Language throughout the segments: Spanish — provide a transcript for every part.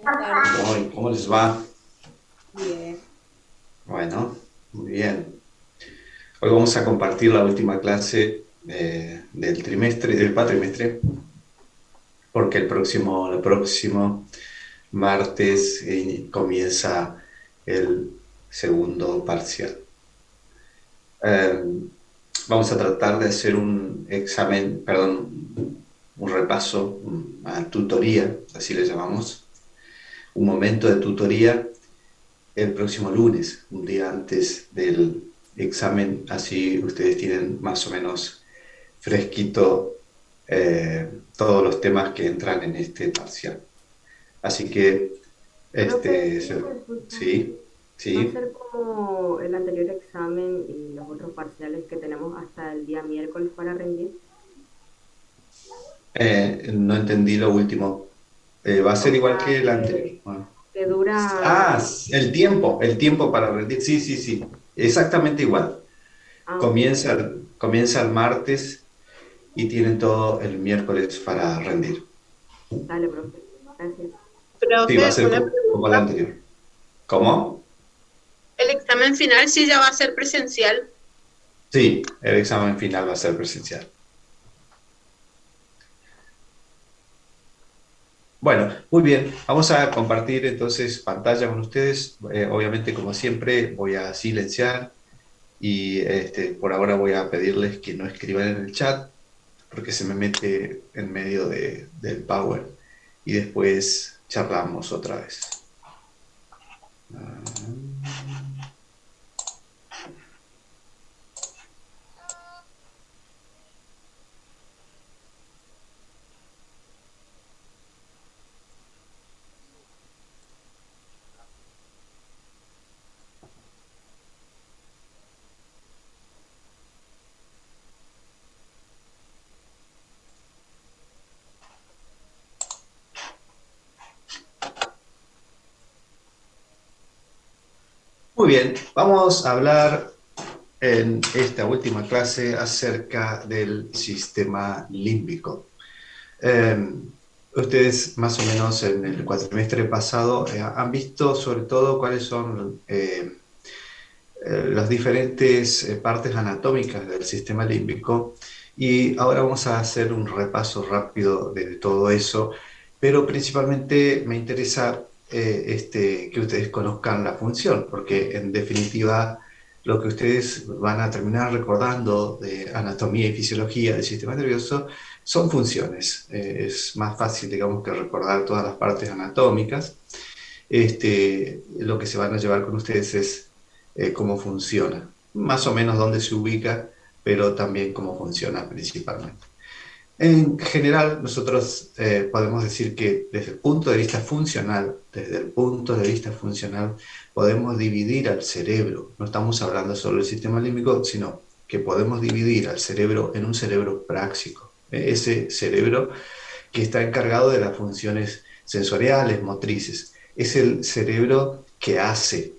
¿Qué tal? ¿Cómo les va? Bien. Bueno, muy bien. Hoy vamos a compartir la última clase del trimestre, del cuatrimestre, porque el próximo martes comienza el segundo parcial. Eh, Vamos a tratar de hacer un examen, perdón, un repaso, una tutoría, así le llamamos, un momento de tutoría el próximo lunes, un día antes del examen, así ustedes tienen más o menos fresquito todos los temas que entran en este parcial. Así que, Profe, este, una consulta. sí, ¿Va a sí. ser como el anterior examen y los otros parciales que tenemos hasta el día miércoles para rendir? No entendí lo último. Va a O ser igual sea, que el anterior. Bueno. que dura... Ah, el tiempo para rendir. Sí, sí, sí. Exactamente igual. Ah, ok, Comienza, ok. comienza el martes y tienen todo el miércoles para rendir. Dale, profe. Gracias. Sí, va a Profe, ser una como la pregunta. anterior. ¿Cómo? ¿El examen final sí ya va a ser presencial? Sí, el examen final va a ser presencial. Bueno, muy bien. Vamos a compartir entonces pantalla con ustedes. Obviamente, como siempre, voy a silenciar y por ahora voy a pedirles que no escriban en el chat porque se me mete en medio del Power y después charlamos otra vez. Muy bien, vamos a hablar en esta última clase acerca del sistema límbico. Eh, Ustedes más o menos en el cuatrimestre pasado han visto sobre todo cuáles son las diferentes partes anatómicas del sistema límbico y ahora vamos a hacer un repaso rápido de todo eso, pero principalmente me interesa que ustedes conozcan la función, porque en definitiva lo que ustedes van a terminar recordando de anatomía y fisiología del sistema nervioso son funciones. Es más fácil, digamos, que recordar todas las partes anatómicas. Lo que se van a llevar con ustedes es cómo funciona, más o menos dónde se ubica, pero también cómo funciona principalmente. En general, nosotros podemos decir que desde el punto de vista funcional, podemos dividir al cerebro. No estamos hablando solo del sistema límbico, sino que podemos dividir al cerebro en un cerebro práxico. Ese cerebro que está encargado de las funciones sensoriales, motrices. Es el cerebro que hace,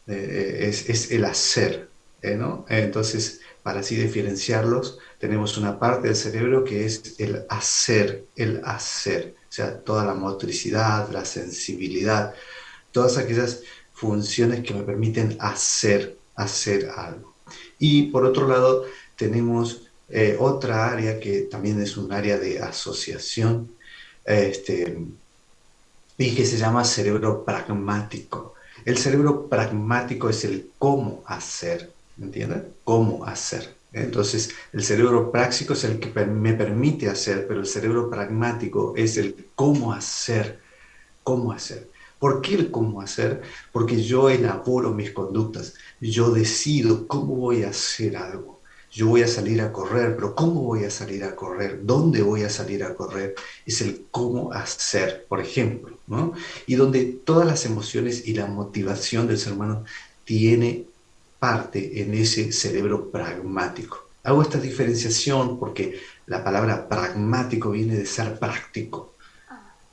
es el hacer, ¿no? Entonces, para así diferenciarlos, tenemos una parte del cerebro que es el hacer, o sea, toda la motricidad, la sensibilidad, todas aquellas funciones que me permiten hacer algo. Y por otro lado, tenemos otra área que también es un área de asociación, este, y que se llama cerebro pragmático. El cerebro pragmático es el cómo hacer, ¿me entienden? Cómo hacer. Entonces, el cerebro práctico es el que me permite hacer, pero el cerebro pragmático es el cómo hacer, cómo hacer. ¿Por qué el cómo hacer? Porque yo elaboro mis conductas, yo decido cómo voy a hacer algo. Yo voy a salir a correr, pero ¿cómo voy a salir a correr? ¿Dónde voy a salir a correr? Es el cómo hacer, por ejemplo, ¿no? Y donde todas las emociones y la motivación del ser humano tiene parte en ese cerebro pragmático. Hago esta diferenciación porque la palabra pragmático viene de ser práctico,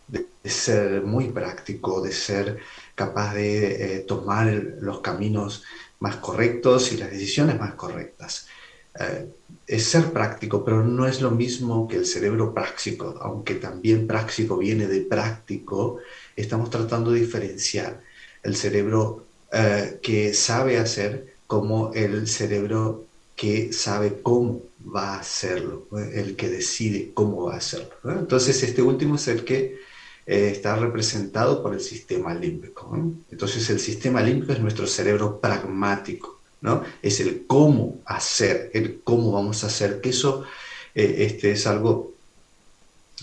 de ser muy práctico, de ser capaz de tomar los caminos más correctos y las decisiones más correctas. eh, es ser práctico, pero no es lo mismo que el cerebro práctico, aunque también práctico viene de práctico. Estamos tratando de diferenciar el cerebro que sabe hacer como el cerebro que sabe cómo va a hacerlo, el que decide cómo va a hacerlo, ¿no? Entonces, este último es el que está representado por el sistema límbico, ¿no? Entonces, el sistema límbico es nuestro cerebro pragmático, ¿no? Es el cómo hacer, el cómo vamos a hacer, que eso es algo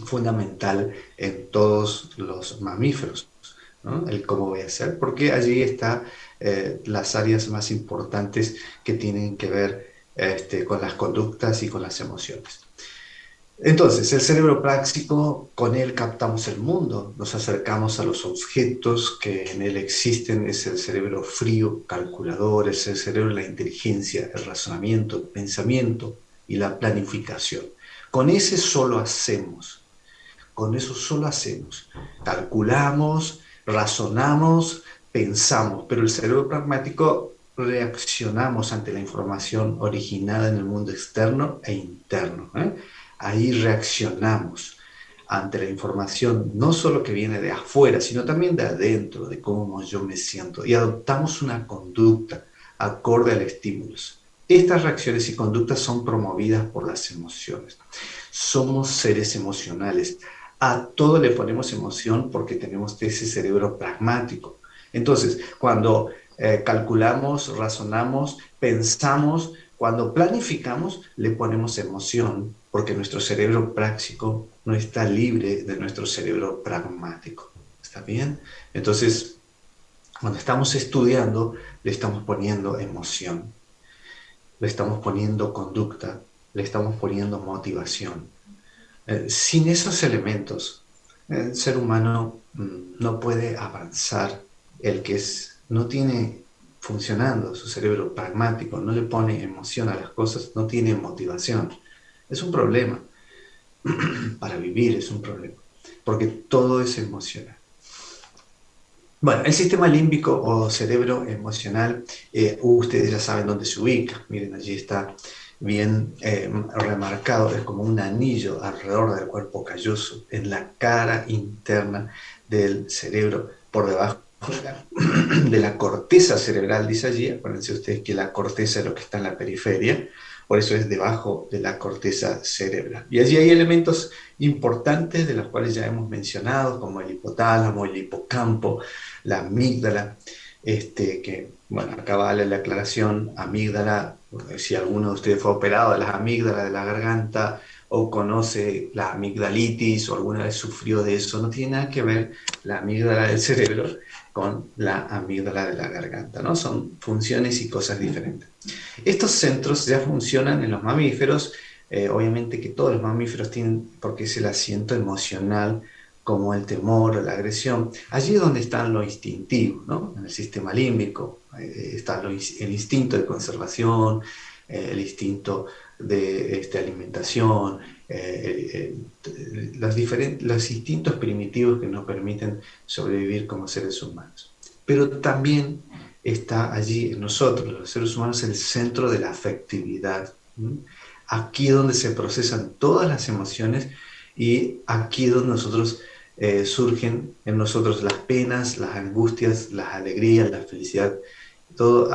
fundamental en todos los mamíferos, ¿no? El cómo voy a hacer, porque allí están las áreas más importantes que tienen que ver con las conductas y con las emociones. Entonces, el cerebro práctico, con él captamos el mundo, nos acercamos a los objetos que en él existen, es el cerebro frío, calculador, es el cerebro de la inteligencia, el razonamiento, el pensamiento y la planificación. Con ese solo hacemos, con eso solo hacemos. Calculamos, razonamos, pensamos, pero el cerebro pragmático reaccionamos ante la información originada en el mundo externo e interno, ¿eh? Ahí reaccionamos ante la información no solo que viene de afuera, sino también de adentro, de cómo yo me siento, y adoptamos una conducta acorde al estímulo. Estas reacciones y conductas son promovidas por las emociones. Somos seres emocionales. A todo le ponemos emoción porque tenemos ese cerebro pragmático. Entonces, cuando calculamos, razonamos, pensamos, cuando planificamos, le ponemos emoción porque nuestro cerebro práctico no está libre de nuestro cerebro pragmático. ¿Está bien? Entonces, cuando estamos estudiando, le estamos poniendo emoción, le estamos poniendo conducta, le estamos poniendo motivación. Sin esos elementos, el ser humano no puede avanzar. El que no tiene funcionando su cerebro pragmático, no le pone emoción a las cosas, no tiene motivación. Es un problema. Para vivir es un problema, porque todo es emocional. Bueno, el sistema límbico o cerebro emocional, ustedes ya saben dónde se ubica. Miren, allí está bien remarcado, es como un anillo alrededor del cuerpo calloso, en la cara interna del cerebro, por debajo de la corteza cerebral, dice allí. Acuérdense ustedes que la corteza es lo que está en la periferia, por eso es debajo de la corteza cerebral. Y allí hay elementos importantes de los cuales ya hemos mencionado, como el hipotálamo, el hipocampo, la amígdala, que, bueno, acá vale la aclaración, amígdala, si alguno de ustedes fue operado de las amígdalas de la garganta o conoce la amigdalitis o alguna vez sufrió de eso, no tiene nada que ver la amígdala del cerebro con la amígdala de la garganta, ¿no? Son funciones y cosas diferentes. Estos centros ya funcionan en los mamíferos, obviamente que todos los mamíferos tienen, porque es el asiento emocional, como el temor o la agresión. Allí es donde están lo instintivo, ¿no? En el sistema límbico está el instinto de conservación, el instinto de alimentación, los instintos primitivos que nos permiten sobrevivir como seres humanos. Pero también está allí en nosotros, los seres humanos, el centro de la afectividad. Aquí es donde se procesan todas las emociones y aquí es donde nosotros surgen en nosotros las penas, las angustias, las alegrías, la felicidad. Todo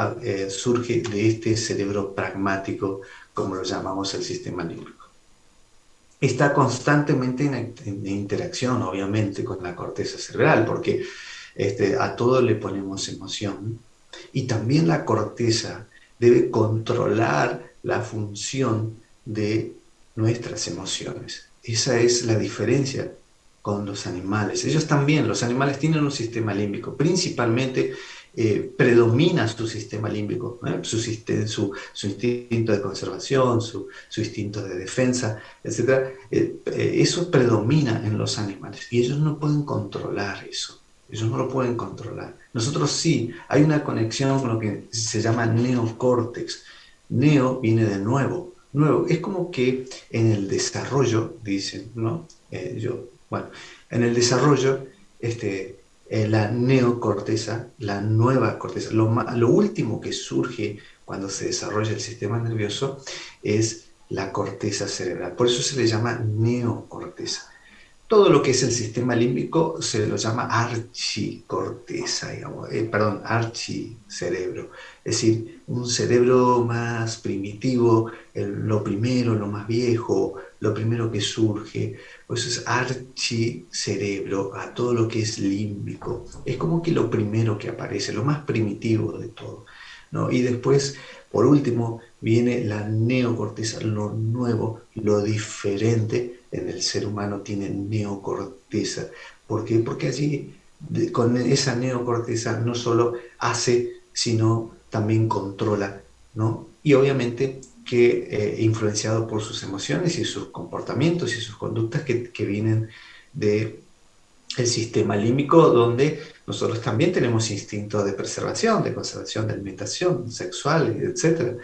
surge de este cerebro pragmático, como lo llamamos el sistema límbico. Está constantemente en interacción, obviamente, con la corteza cerebral, porque a todo le ponemos emoción. Y también la corteza debe controlar la función de nuestras emociones. Esa es la diferencia con los animales. Ellos también, los animales tienen un sistema límbico, principalmente predomina su sistema límbico, su instinto de conservación, su instinto de defensa, etc. Eso predomina en los animales y ellos no pueden controlar eso. Ellos no lo pueden controlar. Nosotros sí, hay una conexión con lo que se llama neocórtex. Neo viene de nuevo. Nuevo, es como que en el desarrollo, dicen, ¿no? Bueno, en el desarrollo, la neocorteza, la nueva corteza, lo último que surge cuando se desarrolla el sistema nervioso es la corteza cerebral. Por eso se le llama neocorteza. Todo lo que es el sistema límbico se lo llama archicorteza, digamos, perdón, archicerebro. Es decir, un cerebro más primitivo, lo primero, lo más viejo, lo primero que surge. Por eso es archicerebro, a todo lo que es límbico. Es como que lo primero que aparece, lo más primitivo de todo, ¿no? Y después, por último, viene la neocorteza, lo nuevo, lo diferente. En el ser humano tiene neocorteza. ¿Por qué? Porque allí, con esa neocorteza, no solo hace, sino también controla, ¿no? Y obviamente que influenciado por sus emociones y sus comportamientos y sus conductas que vienen de el sistema límbico, donde nosotros también tenemos instintos de preservación, de conservación, de alimentación sexual, etc.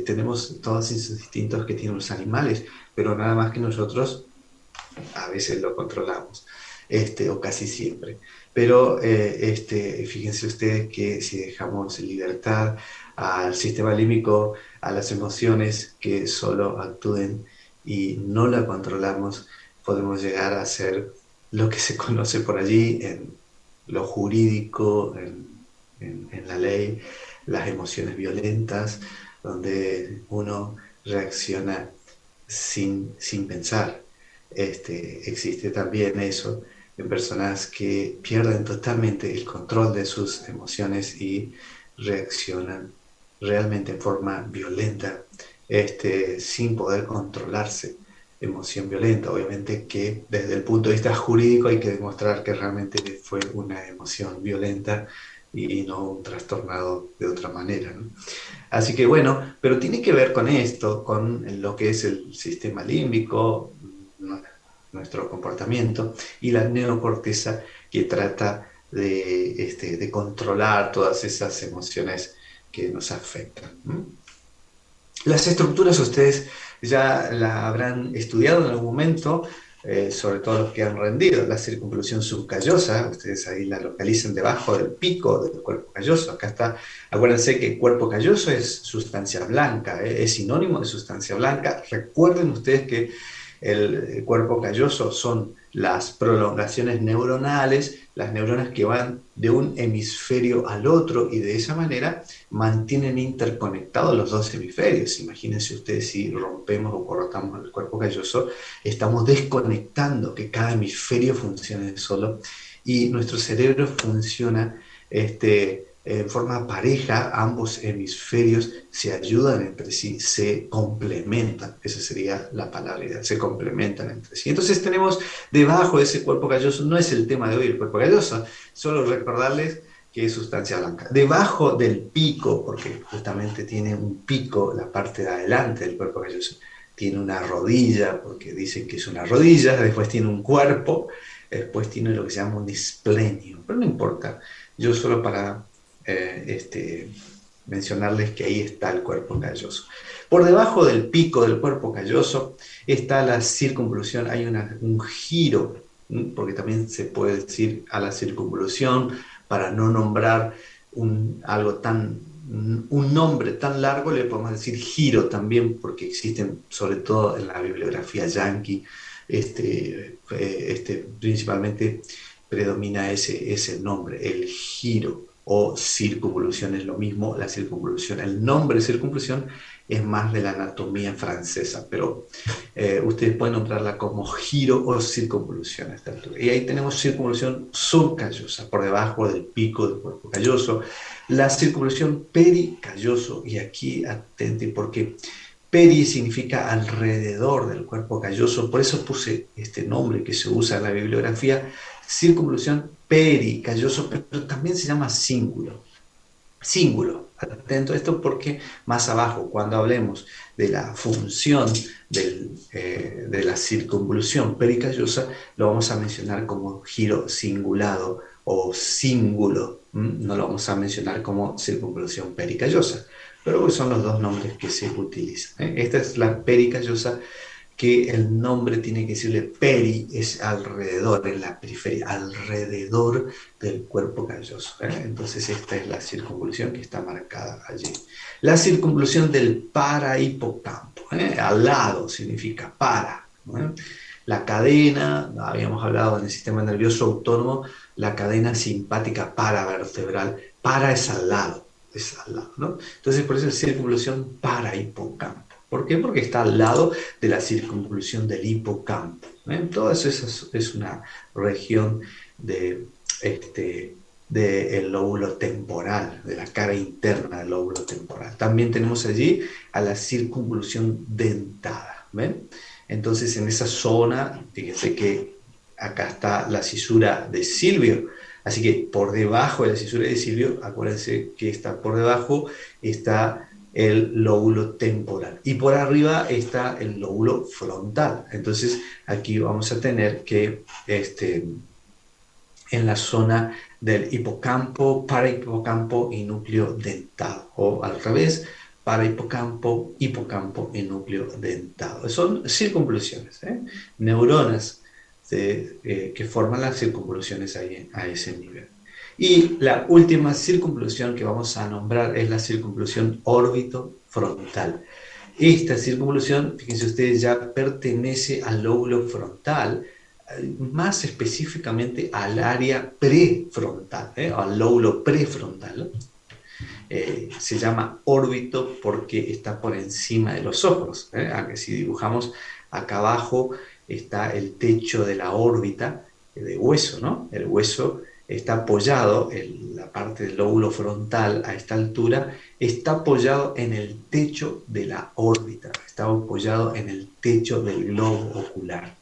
Tenemos todos esos instintos que tienen los animales, pero nada más que nosotros a veces lo controlamos, o casi siempre. Pero fíjense ustedes que si dejamos libertad al sistema límbico, a las emociones que solo actúen y no la controlamos, podemos llegar a ser lo que se conoce por allí en lo jurídico, en la ley, las emociones violentas, donde uno reacciona sin pensar. Existe también eso en personas que pierden totalmente el control de sus emociones y reaccionan realmente en forma violenta, sin poder controlarse. Emoción violenta, obviamente que desde el punto de vista jurídico hay que demostrar que realmente fue una emoción violenta y no un trastornado de otra manera, ¿no? Así que bueno, pero tiene que ver con esto, con lo que es el sistema límbico, nuestro comportamiento, y la neocorteza que trata de controlar todas esas emociones que nos afectan. Las estructuras ustedes ya la habrán estudiado en algún momento, sobre todo los que han rendido. La circunvolución subcallosa, ustedes ahí la localizan debajo del pico del cuerpo calloso. Acá está, acuérdense que el cuerpo calloso es sustancia blanca, es sinónimo de sustancia blanca. Recuerden ustedes que el cuerpo calloso son las prolongaciones neuronales, las neuronas que van de un hemisferio al otro y de esa manera mantienen interconectados los dos hemisferios. Imagínense ustedes si rompemos o cortamos el cuerpo calloso, estamos desconectando que cada hemisferio funcione solo y nuestro cerebro funciona en forma pareja, ambos hemisferios se ayudan entre sí, se complementan, esa sería la palabra ideal, se complementan entre sí. Entonces tenemos debajo de ese cuerpo calloso, no es el tema de hoy el cuerpo calloso, solo recordarles que es sustancia blanca. Debajo del pico, porque justamente tiene un pico la parte de adelante del cuerpo calloso, tiene una rodilla, porque dicen que es una rodilla, después tiene un cuerpo, después tiene lo que se llama un displenio, pero no importa, yo solo para mencionarles que ahí está el cuerpo calloso. Por debajo del pico del cuerpo calloso está la circunvolución, hay un giro, porque también se puede decir a la circunvolución, para no nombrar un nombre tan largo, le podemos decir giro también, porque existen, sobre todo en la bibliografía yanqui, principalmente predomina ese nombre, el giro o circunvolución es lo mismo, la circunvolución. El nombre de circunvolución es más de la anatomía francesa, pero ustedes pueden nombrarla como giro o circunvolución a esta altura. Y ahí tenemos circunvolución subcallosa, por debajo del pico del cuerpo calloso, la circunvolución pericalloso, y aquí atenten porque peri significa alrededor del cuerpo calloso, por eso puse este nombre que se usa en la bibliografía, circunvolución pericalloso, pero también se llama cíngulo. Cíngulo, atento a esto porque más abajo, cuando hablemos de la función de la circunvolución pericallosa, lo vamos a mencionar como giro cingulado o cíngulo, no lo vamos a mencionar como circunvolución pericallosa, pero son los dos nombres que se utilizan. Esta es la pericallosa, que el nombre tiene que decirle peri, es alrededor, en la periferia, alrededor del cuerpo calloso. Entonces esta es la circunvolución que está marcada allí. La circunvolución del parahipocampo, al lado significa para. La cadena, habíamos hablado en el sistema nervioso autónomo, la cadena simpática paravertebral, para es al lado, ¿no? Entonces por eso es circunvolución parahipocampo. ¿Por qué? Porque está al lado de la circunvolución del hipocampo. Todo eso es una región de, del lóbulo temporal, de la cara interna del lóbulo temporal. También tenemos allí a la circunvolución dentada. ¿Ven? Entonces en esa zona, fíjense que acá está la cisura de Silvio. Así que por debajo de la cisura de Silvio, acuérdense que está por debajo, está el lóbulo temporal. Y por arriba está el lóbulo frontal. Entonces aquí vamos a tener que en la zona del hipocampo, parahipocampo y núcleo dentado. O al revés, parahipocampo, hipocampo y núcleo dentado. Son circunvoluciones, neuronas que forman las circunvoluciones ahí, a ese nivel. Y la última circunvolución que vamos a nombrar es la circunvolución órbito-frontal. Esta circunvolución, fíjense ustedes, ya pertenece al lóbulo frontal, más específicamente al área prefrontal, al lóbulo prefrontal. Se llama órbito porque está por encima de los ojos. Aunque si dibujamos acá abajo está el techo de la órbita de hueso, ¿no? El hueso está apoyado, la parte del lóbulo frontal a esta altura, está apoyado en el techo de la órbita, está apoyado en el techo del globo ocular.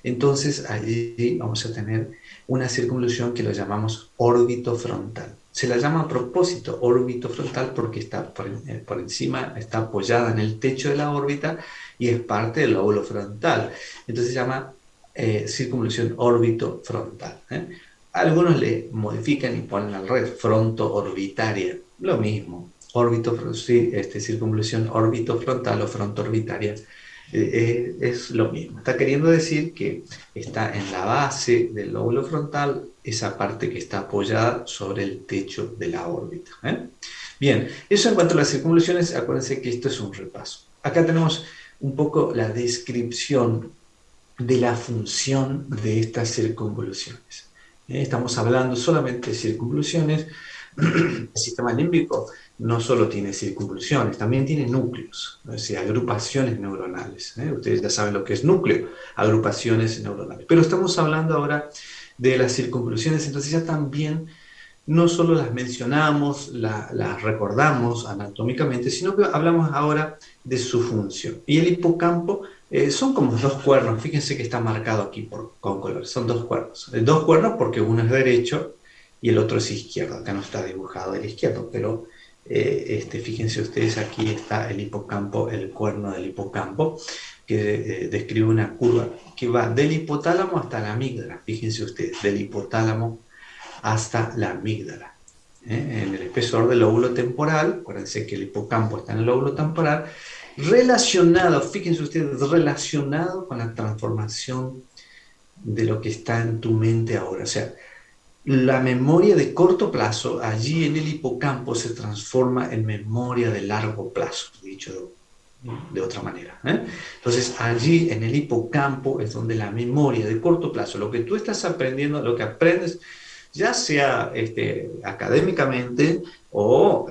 Entonces allí vamos a tener una circunvolución que lo llamamos órbito frontal. Se la llama a propósito órbito frontal porque está por encima, está apoyada en el techo de la órbita y es parte del lóbulo frontal. Entonces se llama circunvolución órbito frontal. Algunos le modifican y ponen al revés, fronto-orbitaria, lo mismo. Circunvolución órbito frontal o fronto-orbitaria es lo mismo. Está queriendo decir que está en la base del lóbulo frontal, esa parte que está apoyada sobre el techo de la órbita. Bien, eso en cuanto a las circunvoluciones, acuérdense que esto es un repaso. Acá tenemos un poco la descripción de la función de estas circunvoluciones. Estamos hablando solamente de circunvoluciones. El sistema límbico no solo tiene circunvoluciones, también tiene núcleos, es decir, agrupaciones neuronales. Ustedes ya saben lo que es núcleo, agrupaciones neuronales. Pero estamos hablando ahora de las circunvoluciones, entonces ya también no solo las mencionamos, las recordamos anatómicamente, sino que hablamos ahora de su función. Y el hipocampo son como dos cuernos, fíjense que está marcado aquí con colores, son dos cuernos. Dos cuernos porque uno es derecho y el otro es izquierdo. Acá no está dibujado el izquierdo, pero fíjense ustedes, aquí está el hipocampo, el cuerno del hipocampo, que describe una curva que va del hipotálamo hasta la amígdala. Fíjense ustedes, del hipotálamo hasta la amígdala. En el espesor del lóbulo temporal, acuérdense que el hipocampo está en el lóbulo temporal, relacionado, fíjense ustedes, relacionado con la transformación de lo que está en tu mente ahora. O sea, la memoria de corto plazo, allí en el hipocampo, se transforma en memoria de largo plazo, dicho de otra manera. Entonces, allí en el hipocampo es donde la memoria de corto plazo, lo que tú estás aprendiendo, lo que aprendes, ya sea académicamente o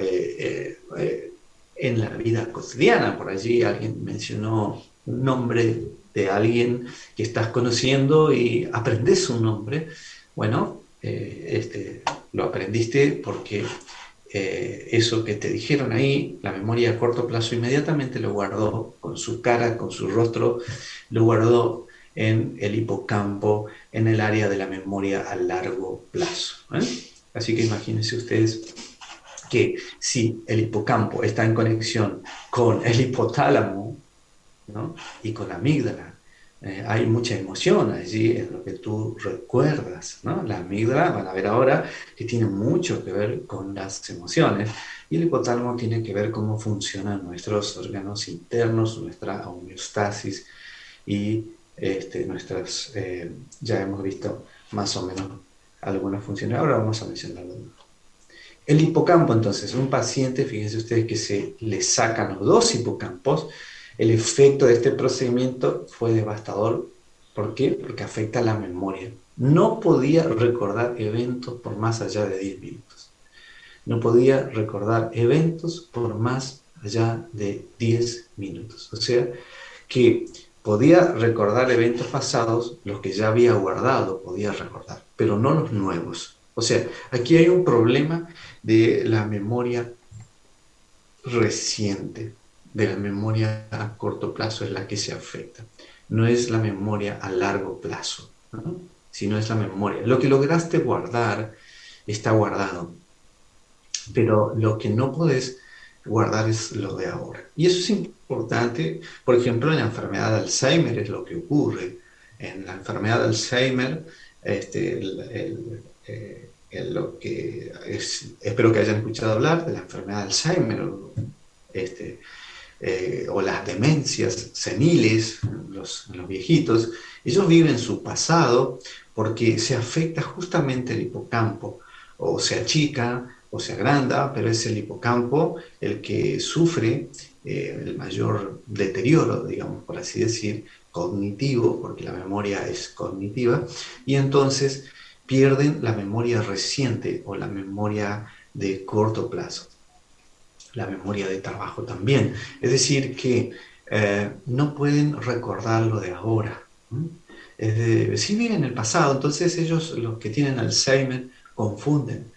en la vida cotidiana. Por allí alguien mencionó un nombre de alguien que estás conociendo y aprendes un nombre. Bueno, lo aprendiste porque eso que te dijeron ahí, la memoria a corto plazo inmediatamente lo guardó con su cara, con su rostro, lo guardó en el hipocampo, en el área de la memoria a largo plazo. Así que imagínense ustedes que si el hipocampo está en conexión con el hipotálamo, ¿no? Y con la amígdala, hay mucha emoción allí en lo que tú recuerdas, ¿no? La amígdala, van a ver ahora, que tiene mucho que ver con las emociones, y el hipotálamo tiene que ver cómo funcionan nuestros órganos internos, nuestra homeostasis, y ya hemos visto más o menos algunas funciones. Ahora vamos a mencionarlo. El hipocampo, entonces, un paciente, fíjense ustedes que se le sacan los dos hipocampos. El efecto de este procedimiento fue devastador. ¿Por qué? Porque afecta la memoria. No podía recordar eventos por más allá de 10 minutos. No podía recordar eventos por más allá de 10 minutos. O sea, que podía recordar eventos pasados, los que ya había guardado podía recordar, pero no los nuevos. O sea, aquí hay un problema de la memoria reciente, de la memoria a corto plazo es la que se afecta. No es la memoria a largo plazo, ¿no? Sino es la memoria. Lo que lograste guardar está guardado, pero lo que no podés guardar es lo de ahora. Y eso es importante, por ejemplo, en la enfermedad de Alzheimer es lo que ocurre. En la enfermedad de Alzheimer, lo que espero que hayan escuchado hablar de la enfermedad de Alzheimer, o las demencias seniles, los viejitos, ellos viven su pasado porque se afecta justamente el hipocampo, o se achica o se agranda, pero es el hipocampo el que sufre el mayor deterioro, digamos, por así decir, cognitivo, porque la memoria es cognitiva, y entonces pierden la memoria reciente o la memoria de corto plazo, la memoria de trabajo también. Es decir, que no pueden recordar lo de ahora. Sí viven el pasado, entonces ellos, los que tienen Alzheimer, confunden.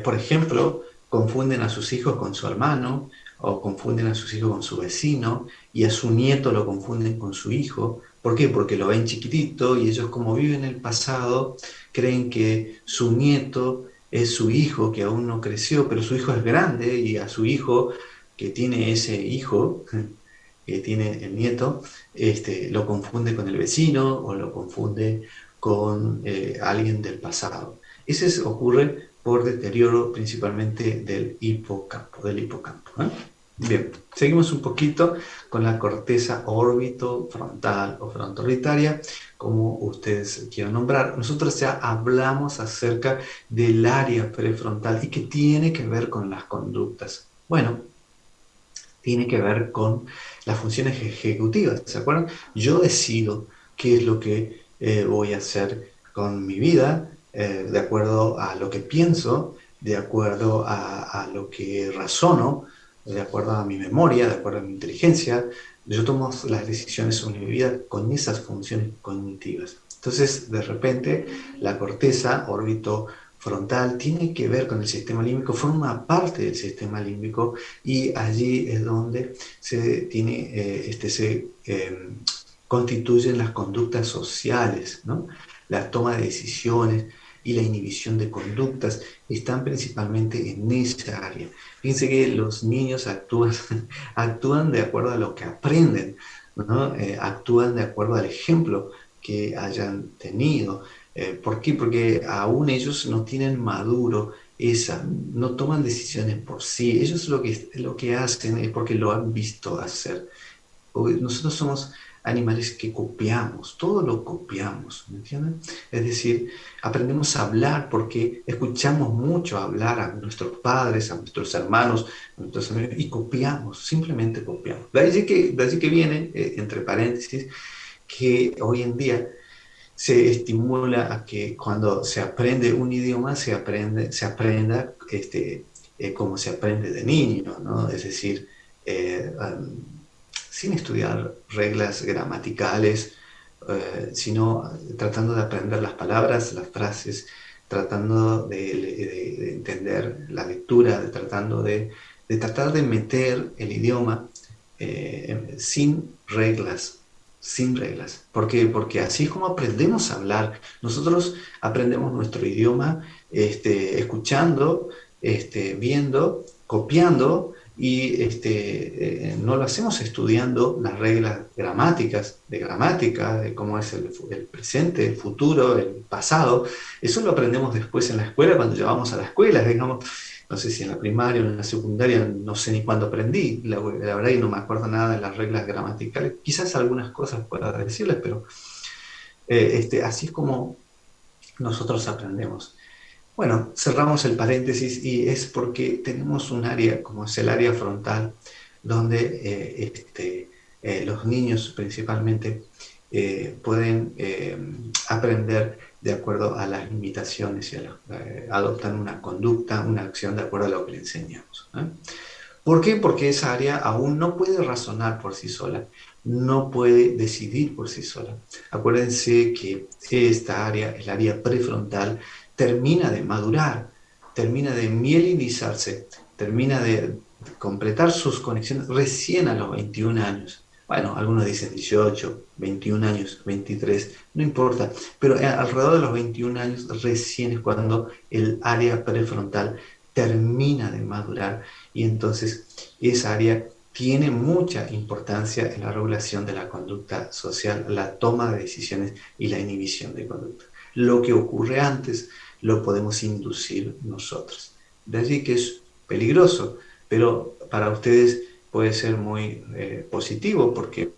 Por ejemplo, confunden a sus hijos con su hermano, o confunden a sus hijos con su vecino, y a su nieto lo confunden con su hijo. ¿Por qué? Porque lo ven chiquitito y ellos, como viven el pasado, creen que su nieto es su hijo que aún no creció, pero su hijo es grande y a su hijo que tiene ese hijo, que tiene el nieto, lo confunde con el vecino o lo confunde con alguien del pasado. Ese ocurre por deterioro principalmente del hipocampo. ¿Eh? Bien, seguimos un poquito con la corteza orbitofrontal o frontoolitaria, como ustedes quieran nombrar. Nosotros ya hablamos acerca del área prefrontal y que tiene que ver con las conductas. Bueno, tiene que ver con las funciones ejecutivas, ¿se acuerdan? Yo decido qué es lo que voy a hacer con mi vida, de acuerdo a lo que pienso, de acuerdo a lo que razono, de acuerdo a mi memoria, de acuerdo a mi inteligencia. Yo tomo las decisiones sobre mi vida con esas funciones cognitivas. Entonces, de repente, la corteza orbitofrontal tiene que ver con el sistema límbico, forma parte del sistema límbico, y allí es donde se constituyen las conductas sociales, ¿no? La toma de decisiones y la inhibición de conductas están principalmente en esa área. Fíjense que los niños actúan de acuerdo a lo que aprenden, ¿no? Actúan de acuerdo al ejemplo que hayan tenido. ¿Por qué? Porque aún ellos no tienen maduro no toman decisiones por sí. Ellos lo que hacen es porque lo han visto hacer. Nosotros somos animales que copiamos, todo lo copiamos, ¿me entienden? Es decir, aprendemos a hablar porque escuchamos mucho hablar a nuestros padres, a nuestros hermanos, a nuestros amigos, y copiamos, simplemente copiamos. De allí que viene, entre paréntesis, que hoy en día se estimula a que cuando se aprende un idioma se aprenda como se aprende de niño, ¿no? Es decir, sin estudiar reglas gramaticales, sino tratando de aprender las palabras, las frases, tratando de entender la lectura, de tratar de meter el idioma sin reglas. Sin reglas. ¿Por qué? Porque así es como aprendemos a hablar. Nosotros aprendemos nuestro idioma escuchando, viendo, copiando, y no lo hacemos estudiando las reglas gramáticas, de gramática, de cómo es el presente, el futuro, el pasado. Eso lo aprendemos después en la escuela, cuando ya vamos a la escuela, digamos. no sé si en la primaria o en la secundaria, no sé ni cuándo aprendí, la verdad que no me acuerdo nada de las reglas gramaticales, quizás algunas cosas pueda decirles, pero así es como nosotros aprendemos. Bueno, cerramos el paréntesis y es porque tenemos un área, como es el área frontal, donde los niños principalmente pueden aprender de acuerdo a las limitaciones y adoptan una conducta, una acción de acuerdo a lo que le enseñamos. ¿Por qué? Porque esa área aún no puede razonar por sí sola, no puede decidir por sí sola. Acuérdense que esta área, el área prefrontal, termina de madurar, termina de mielinizarse, termina de completar sus conexiones recién a los 21 años. Bueno, algunos dicen 18, 21 años, 23, no importa, pero alrededor de los 21 años recién es cuando el área prefrontal termina de madurar y entonces esa área tiene mucha importancia en la regulación de la conducta social, la toma de decisiones y la inhibición de conducta. Lo que ocurre antes lo podemos inducir nosotros. De allí que es peligroso, pero para ustedes puede ser muy positivo porque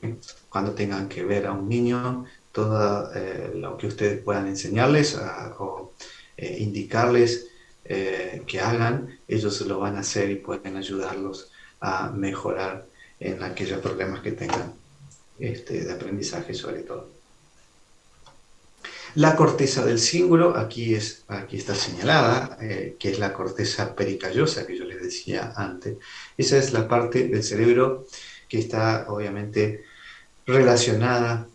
cuando tengan que ver a un niño, todo lo que ustedes puedan enseñarles o indicarles que hagan, ellos lo van a hacer y pueden ayudarlos a mejorar en aquellos problemas que tengan de aprendizaje sobre todo. La corteza del cíngulo, aquí está señalada, que es la corteza pericallosa que yo les decía antes. Esa es la parte del cerebro que está obviamente relacionada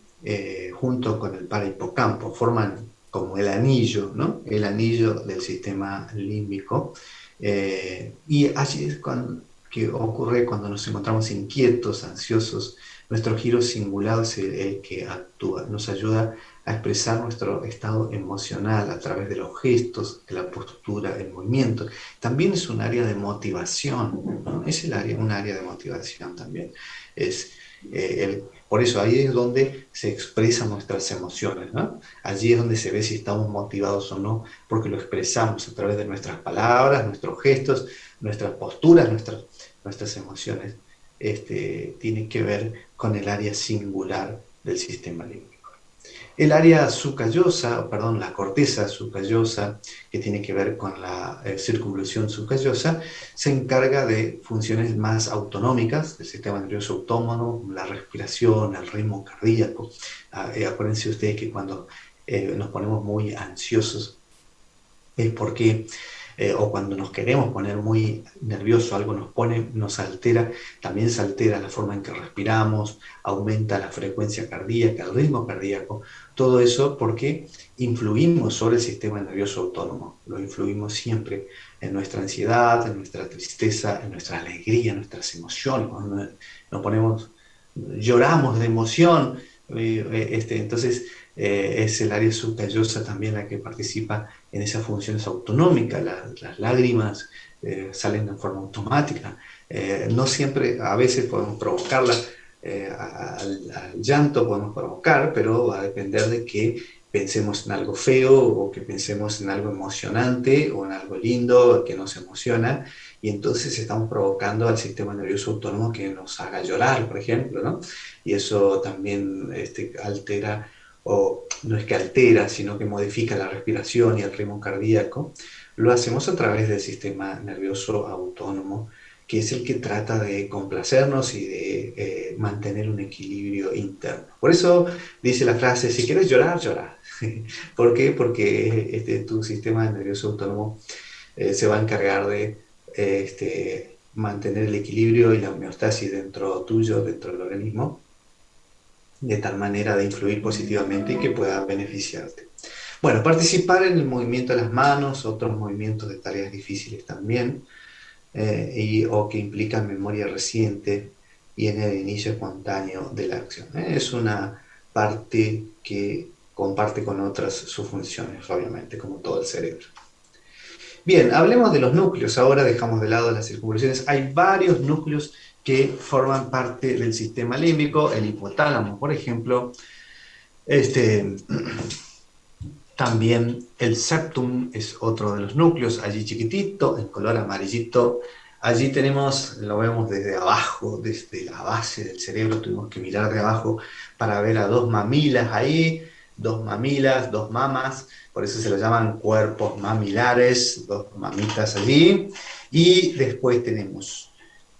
junto con el parahipocampo, forman como el anillo, ¿no? El anillo del sistema límbico. Y allí es que ocurre cuando nos encontramos inquietos, ansiosos. Nuestro giro cingulado es el que actúa, nos ayuda a expresar nuestro estado emocional a través de los gestos, de la postura, el movimiento. También es un área de motivación, ¿no? Es un área de motivación también. Por eso ahí es donde se expresan nuestras emociones, ¿no? Allí es donde se ve si estamos motivados o no, porque lo expresamos a través de nuestras palabras, nuestros gestos, nuestras posturas, nuestras emociones. Tiene que ver con el área singular del sistema límbico. El área subcallosa, perdón, la corteza subcallosa, que tiene que ver con la circunvolución subcallosa, se encarga de funciones más autonómicas del sistema nervioso autónomo, la respiración, el ritmo cardíaco. Acuérdense ustedes que cuando nos ponemos muy ansiosos es porque o cuando nos queremos poner muy nerviosos, algo nos altera, también se altera la forma en que respiramos, aumenta la frecuencia cardíaca, el ritmo cardíaco, todo eso porque influimos sobre el sistema nervioso autónomo, lo influimos siempre en nuestra ansiedad, en nuestra tristeza, en nuestra alegría, en nuestras emociones, cuando lloramos de emoción, entonces es el área subcallosa también la que participa en esas funciones autonómicas. Las lágrimas salen de forma automática. No siempre, a veces podemos provocarla, al llanto podemos provocar, pero va a depender de que pensemos en algo feo o que pensemos en algo emocionante o en algo lindo que nos emociona y entonces estamos provocando al sistema nervioso autónomo que nos haga llorar, por ejemplo, ¿no? Y eso también altera, o no es que altera, sino que modifica la respiración y el ritmo cardíaco. Lo hacemos a través del sistema nervioso autónomo, que es el que trata de complacernos y de mantener un equilibrio interno. Por eso dice la frase, si quieres llorar, llora. ¿Por qué? Porque tu sistema nervioso autónomo se va a encargar de mantener el equilibrio y la homeostasis dentro tuyo, dentro del organismo, de tal manera de influir positivamente y que pueda beneficiarte. Bueno, participar en el movimiento de las manos, otros movimientos de tareas difíciles también, o que implican memoria reciente y en el inicio espontáneo de la acción. Es una parte que comparte con otras sus funciones, obviamente, como todo el cerebro. Bien, hablemos de los núcleos. Ahora dejamos de lado las circunvoluciones. Hay varios núcleos que forman parte del sistema límbico. El hipotálamo, por ejemplo, También el septum es otro de los núcleos, allí chiquitito, en color amarillito. Allí tenemos, lo vemos desde abajo, desde la base del cerebro, tuvimos que mirar de abajo para ver a dos mamilas ahí, dos mamilas, dos mamas, por eso se lo llaman cuerpos mamilares, dos mamitas allí. Y después tenemos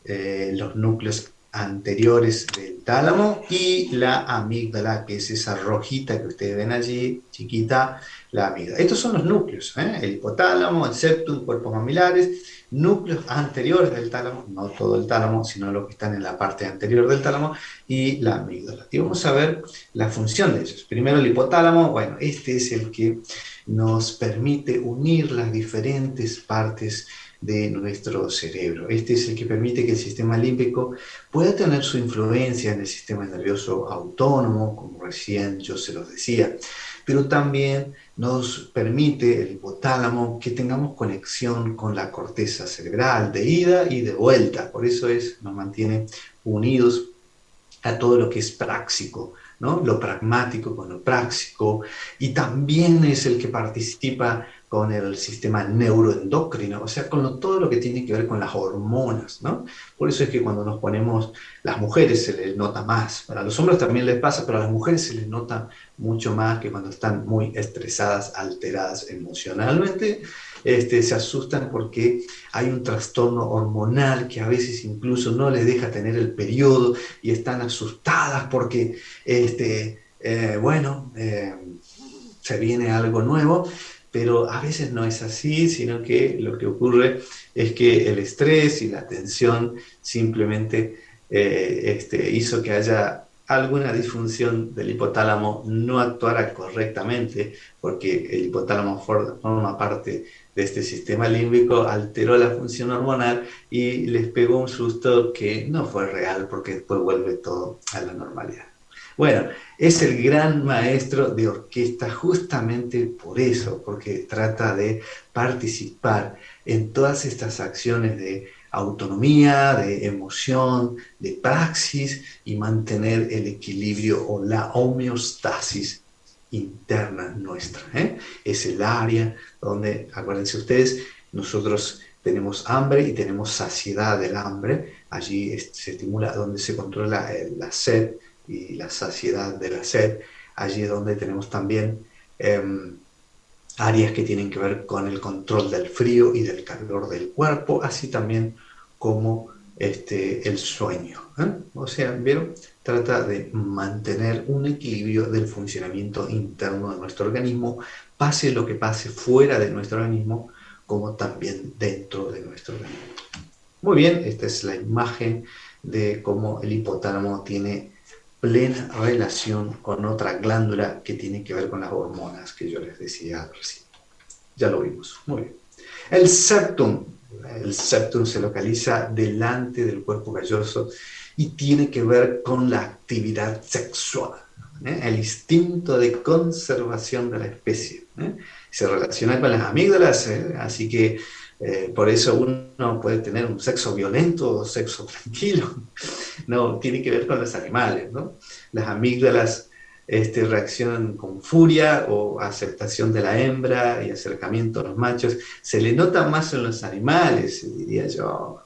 los núcleos anteriores del tálamo y la amígdala, que es esa rojita que ustedes ven allí, chiquita, la amígdala. Estos son los núcleos, el hipotálamo, el septum, cuerpos mamilares, núcleos anteriores del tálamo, no todo el tálamo, sino los que están en la parte anterior del tálamo, y la amígdala. Y vamos a ver la función de ellos. Primero el hipotálamo, bueno, este es el que nos permite unir las diferentes partes de nuestro cerebro. Este es el que permite que el sistema límbico pueda tener su influencia en el sistema nervioso autónomo, como recién yo se los decía, pero también nos permite el hipotálamo que tengamos conexión con la corteza cerebral de ida y de vuelta. Por eso nos mantiene unidos a todo lo que es práctico, ¿no? Lo pragmático con lo práctico, y también es el que participa con el sistema neuroendocrino, o sea, con todo lo que tiene que ver con las hormonas, ¿no? Por eso es que cuando nos ponemos, las mujeres se les nota más, para los hombres también les pasa, pero a las mujeres se les nota mucho más que cuando están muy estresadas, alteradas emocionalmente, se asustan porque hay un trastorno hormonal que a veces incluso no les deja tener el periodo y están asustadas porque, se viene algo nuevo, pero a veces no es así, sino que lo que ocurre es que el estrés y la tensión simplemente hizo que haya alguna disfunción del hipotálamo, no actuara correctamente, porque el hipotálamo forma parte de este sistema límbico, alteró la función hormonal y les pegó un susto que no fue real, porque después vuelve todo a la normalidad. Bueno, es el gran maestro de orquesta justamente por eso, porque trata de participar en todas estas acciones de autonomía, de emoción, de praxis, y mantener el equilibrio o la homeostasis interna nuestra. Es el área donde, acuérdense ustedes, nosotros tenemos hambre y tenemos saciedad del hambre. Allí se estimula, donde se controla la sed y la saciedad de la sed. Allí es donde tenemos también áreas que tienen que ver con el control del frío y del calor del cuerpo, así también como el sueño. O sea, ¿vieron? Trata de mantener un equilibrio del funcionamiento interno de nuestro organismo, pase lo que pase fuera de nuestro organismo, como también dentro de nuestro organismo. Muy bien, esta es la imagen de cómo el hipotálamo tiene plena relación con otra glándula que tiene que ver con las hormonas que yo les decía recién. Ya lo vimos, muy bien. El septum se localiza delante del cuerpo calloso y tiene que ver con la actividad sexual, el instinto de conservación de la especie. Se relaciona con las amígdalas, así que por eso uno puede tener un sexo violento o sexo tranquilo. No, tiene que ver con los animales, ¿no? Las amígdalas reaccionan con furia o aceptación de la hembra y acercamiento a los machos. Se le nota más en los animales, diría yo.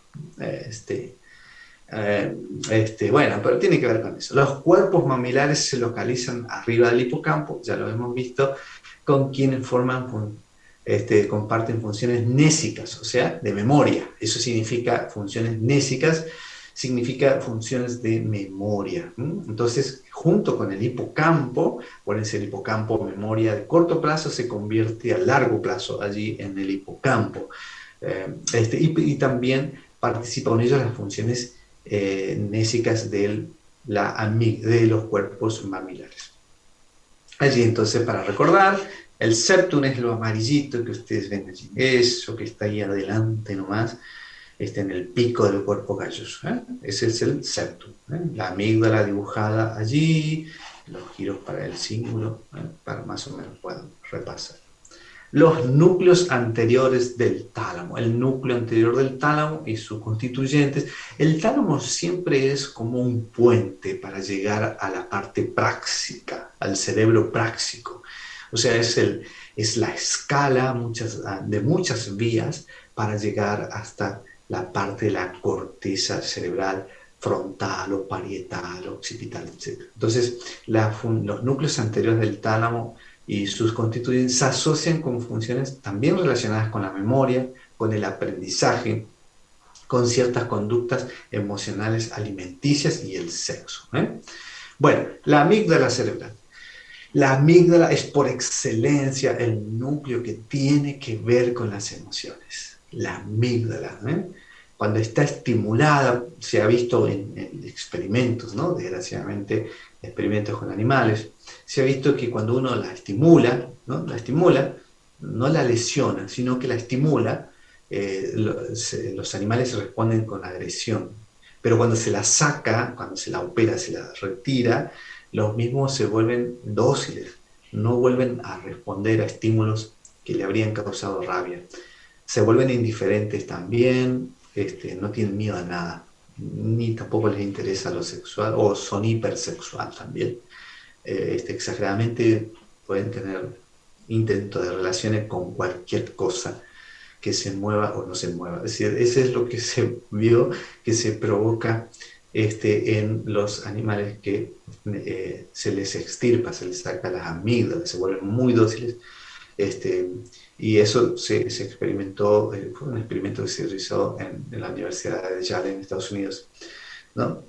Bueno, pero tiene que ver con eso. Los cuerpos mamilares se localizan arriba del hipocampo, ya lo hemos visto, con quienes comparten funciones nésicas, o sea, de memoria. Eso significa funciones nésicas, significa funciones de memoria. Entonces, junto con el hipocampo, acuérdense, el hipocampo, memoria de corto plazo, se convierte a largo plazo allí en el hipocampo. Y también participa con ellos las funciones nésicas de los cuerpos mamilares. Allí, entonces, para recordar, el septum es lo amarillito que ustedes ven allí, eso que está ahí adelante nomás, en el pico del cuerpo calloso. Ese es el septum. La amígdala dibujada allí, los giros para el cíngulo, para más o menos puedan repasar. Los núcleos anteriores del tálamo. El núcleo anterior del tálamo y sus constituyentes. El tálamo siempre es como un puente para llegar a la parte práctica, al cerebro práctico. O sea, es es la escala de muchas vías para llegar hasta la parte de la corteza cerebral frontal o parietal o occipital, etc. Entonces, los núcleos anteriores del tálamo y sus constituyentes se asocian con funciones también relacionadas con la memoria, con el aprendizaje, con ciertas conductas emocionales alimenticias y el sexo. Bueno, la amígdala cerebral. La amígdala es por excelencia el núcleo que tiene que ver con las emociones. La amígdala, cuando está estimulada, se ha visto en experimentos, ¿no? Desgraciadamente, experimentos con animales, se ha visto que cuando uno la estimula, no la lesiona, sino que la estimula, los animales responden con agresión. Pero cuando se la saca, cuando se la opera, se la retira, los mismos se vuelven dóciles, no vuelven a responder a estímulos que le habrían causado rabia. Se vuelven indiferentes también, no tienen miedo a nada, ni tampoco les interesa lo sexual, o son hipersexual también. Exageradamente pueden tener intentos de relaciones con cualquier cosa que se mueva o no se mueva. Es decir, eso es lo que se vio que se provoca en los animales que se les extirpa, se les saca las amígdalas, se vuelven muy dóciles. Y eso se experimentó, fue un experimento que se realizó en la Universidad de Yale en Estados Unidos, ¿no?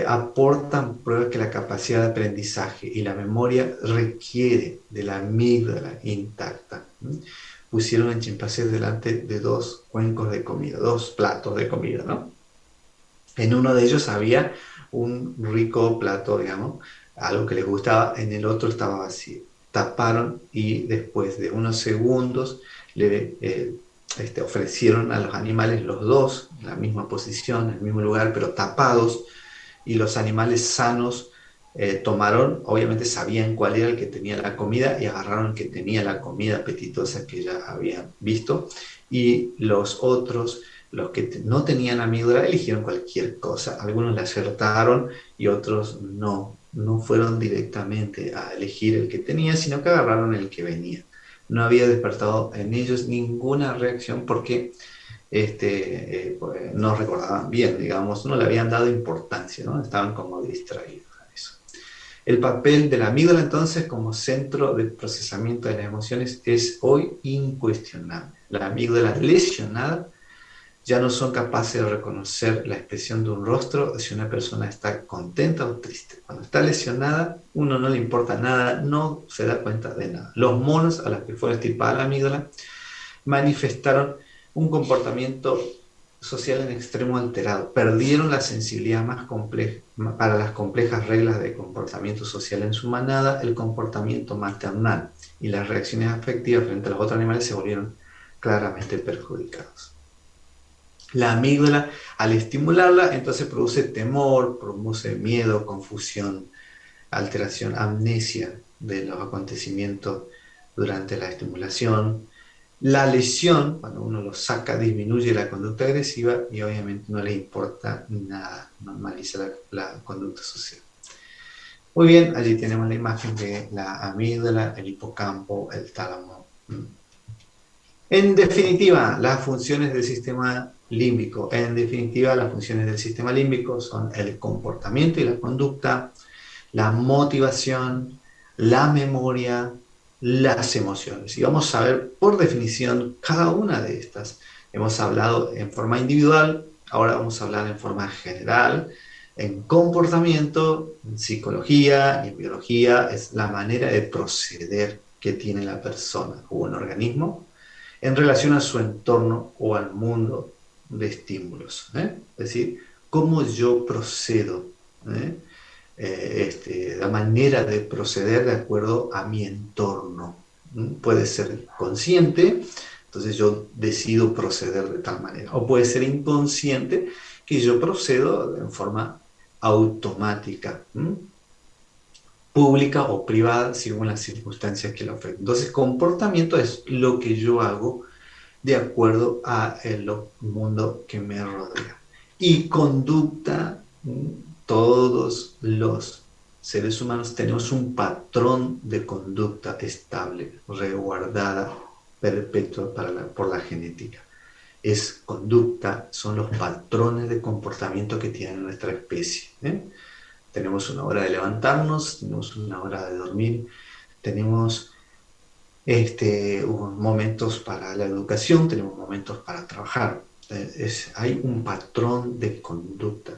Aportan pruebas que la capacidad de aprendizaje y la memoria requiere de la amígdala intacta. Pusieron a chimpancés delante de dos cuencos de comida, dos platos de comida, ¿no? En uno de ellos había un rico plato, digamos, algo que les gustaba, en el otro estaba vacío. Taparon y después de unos segundos le ofrecieron a los animales los dos en la misma posición, en el mismo lugar, pero tapados, y los animales sanos tomaron, obviamente sabían cuál era el que tenía la comida y agarraron el que tenía la comida apetitosa que ya habían visto, y los otros, los que no tenían amígdala, eligieron cualquier cosa. Algunos le acertaron y otros no fueron directamente a elegir el que tenía, sino que agarraron el que venía. No había despertado en ellos ninguna reacción porque no recordaban bien, digamos, no le habían dado importancia, ¿no? Estaban como distraídos a eso. El papel de la amígdala entonces como centro de procesamiento de las emociones es hoy incuestionable. La amígdala lesionada ya no son capaces de reconocer la expresión de un rostro si una persona está contenta o triste. Cuando está lesionada, uno no le importa nada, no se da cuenta de nada. Los monos a los que fue extirpada la amígdala manifestaron un comportamiento social en extremo alterado. Perdieron la sensibilidad más compleja para las complejas reglas de comportamiento social en su manada, el comportamiento maternal y las reacciones afectivas frente a los otros animales se volvieron claramente perjudicados. La amígdala, al estimularla, entonces produce temor, produce miedo, confusión, alteración, amnesia de los acontecimientos durante la estimulación. La lesión, cuando uno lo saca, disminuye la conducta agresiva y obviamente no le importa nada, normaliza la conducta social. Muy bien, allí tenemos la imagen de la amígdala, el hipocampo, el tálamo. En definitiva, las funciones del sistema límbico. En definitiva, las funciones del sistema límbico son el comportamiento y la conducta, la motivación, la memoria, las emociones. Y vamos a ver por definición cada una de estas. Hemos hablado en forma individual, ahora vamos a hablar en forma general. En comportamiento, en psicología y en biología es la manera de proceder que tiene la persona o un organismo en relación a su entorno o al mundo de estímulos. Es decir, cómo yo procedo, la manera de proceder de acuerdo a mi entorno. Puede ser consciente, entonces yo decido proceder de tal manera, o puede ser inconsciente, que yo procedo en forma automática, pública o privada, según las circunstancias que lo afecten. Entonces, comportamiento es lo que yo hago de acuerdo al mundo que me rodea. Y conducta, todos los seres humanos tenemos un patrón de conducta estable, resguardada, perpetua por la genética. Es conducta, son los patrones de comportamiento que tiene nuestra especie. Tenemos una hora de levantarnos, tenemos una hora de dormir, tenemos momentos para la educación, tenemos momentos para trabajar. Hay un patrón de conducta.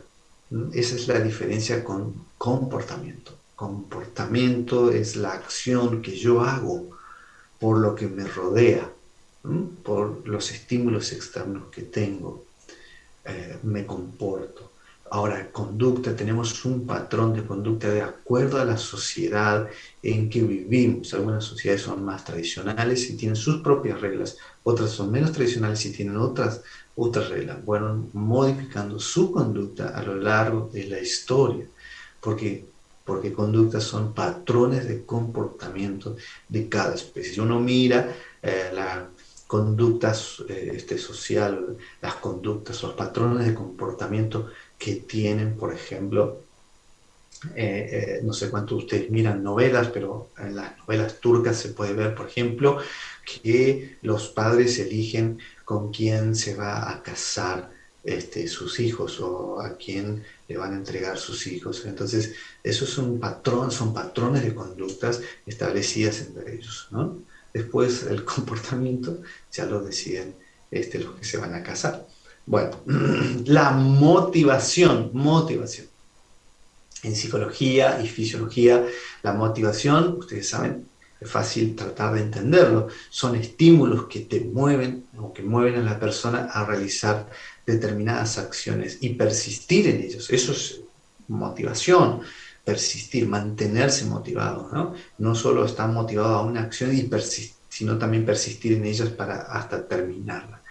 Esa es la diferencia con comportamiento. Comportamiento es la acción que yo hago por lo que me rodea, por los estímulos externos que tengo, me comporto. Ahora, conducta, tenemos un patrón de conducta de acuerdo a la sociedad en que vivimos. Algunas sociedades son más tradicionales y tienen sus propias reglas, otras son menos tradicionales y tienen otras reglas. Bueno, modificando su conducta a lo largo de la historia, porque conductas son patrones de comportamiento de cada especie. Si uno mira la conducta social, las conductas, los patrones de comportamiento que tienen, por ejemplo, no sé cuántos de ustedes miran novelas, pero en las novelas turcas se puede ver, por ejemplo, que los padres eligen con quién se va a casar sus hijos o a quién le van a entregar sus hijos. Entonces, eso es un patrón, son patrones de conductas establecidas entre ellos, ¿no? Después, el comportamiento ya lo deciden los que se van a casar. Bueno, la motivación. En psicología y fisiología, la motivación, ustedes saben, es fácil tratar de entenderlo. Son estímulos que te mueven o que mueven a la persona a realizar determinadas acciones y persistir en ellos. Eso es motivación, persistir, mantenerse motivado, ¿no? No solo estar motivado a una acción y sino también persistir en ellas hasta terminarla.